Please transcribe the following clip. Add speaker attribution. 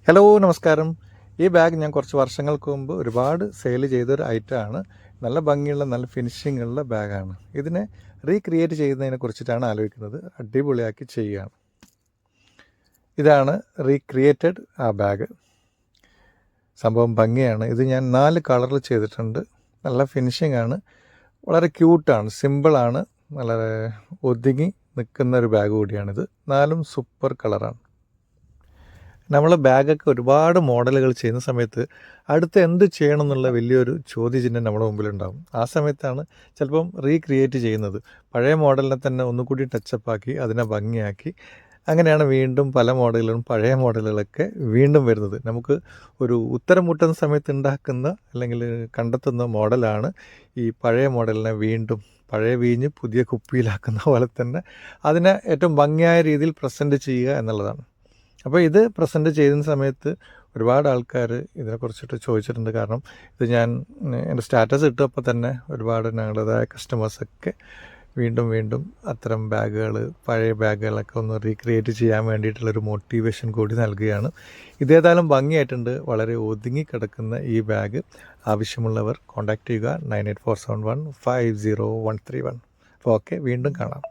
Speaker 1: Hello നമസ്കാരം. ഈ bag ഞാൻ കുറച്ച് വർഷങ്ങൾക്ക് മുമ്പ് ഒരുപാട് സെയിൽ ചെയ്തൊരു ഐറ്റമാണ്. നല്ല ഭംഗിയുള്ള നല്ല ഫിനിഷിംഗ് ഉള്ള ബാഗാണ്. ഇതിനെ റീക്രിയേറ്റ് ചെയ്യുന്നതിനെ കുറിച്ചിട്ടാണ് ആലോചിക്കുന്നത്. അടിപൊളിയാക്കി ചെയ്യുകയാണ്. ഇതാണ് റീക്രിയേറ്റഡ് ആ ബാഗ്. സംഭവം ഭംഗിയാണ്. ഇത് ഞാൻ 4 കളറിൽ ചെയ്തിട്ടുണ്ട്. നല്ല ഫിനിഷിംഗ് ആണ്. വളരെ ക്യൂട്ടാണ്, സിമ്പിളാണ്, വളരെ ഒതുങ്ങി നിൽക്കുന്ന ഒരു ബാഗ് കൂടിയാണിത്. 4ഉം സൂപ്പർ കളറാണ്. നമ്മൾ ബാഗൊക്കെ ഒരുപാട് മോഡലുകൾ ചെയ്യുന്ന സമയത്ത് അടുത്ത് എന്ത് ചെയ്യണം എന്നുള്ള വലിയൊരു ചോദ്യചിഹ്നം നമ്മുടെ മുമ്പിലുണ്ടാകും. ആ സമയത്താണ് ചിലപ്പം റീക്രിയേറ്റ് ചെയ്യുന്നത്. പഴയ മോഡലിനെ തന്നെ ഒന്നുകൂടി ടച്ചപ്പാക്കി അതിനെ ഭംഗിയാക്കി അങ്ങനെയാണ് വീണ്ടും പല മോഡലുകളും പഴയ മോഡലുകളൊക്കെ വീണ്ടും വരുന്നത്. നമുക്ക് ഒരു ഉത്തരം മുട്ടുന്ന സമയത്ത് ഉണ്ടാക്കുന്ന അല്ലെങ്കിൽ കണ്ടെത്തുന്ന മോഡലാണ് ഈ പഴയ മോഡലിനെ വീണ്ടും പഴയ വീഞ്ഞ് പുതിയ കുപ്പിയിലാക്കുന്ന പോലെ തന്നെ അതിനെ ഏറ്റവും ഭംഗിയായ രീതിയിൽ പ്രസൻറ്റ് ചെയ്യുക എന്നുള്ളതാണ്. അപ്പോൾ ഇത് പ്രസൻറ്റ് ചെയ്യുന്ന സമയത്ത് ഒരുപാട് ആൾക്കാർ ഇതിനെക്കുറിച്ചിട്ട് ചോദിച്ചിട്ടുണ്ട്. കാരണം ഇത് ഞാൻ എൻ്റെ സ്റ്റാറ്റസ് ഇട്ടപ്പോൾ തന്നെ ഒരുപാട് ഞങ്ങളുടേതായ കസ്റ്റമേഴ്സൊക്കെ വീണ്ടും അത്തരം ബാഗുകൾ, പഴയ ബാഗുകളൊക്കെ ഒന്ന് റീക്രിയേറ്റ് ചെയ്യാൻ വേണ്ടിയിട്ടുള്ളൊരു മോട്ടിവേഷൻ കൂടി നൽകുകയാണ്. ഇതേതായാലും ഭംഗിയായിട്ടുണ്ട്. വളരെ ഒതുങ്ങി കിടക്കുന്ന ഈ ബാഗ് ആവശ്യമുള്ളവർ കോൺടാക്റ്റ് ചെയ്യുക 9847150131. അപ്പോൾ ഓക്കെ, വീണ്ടും കാണാം.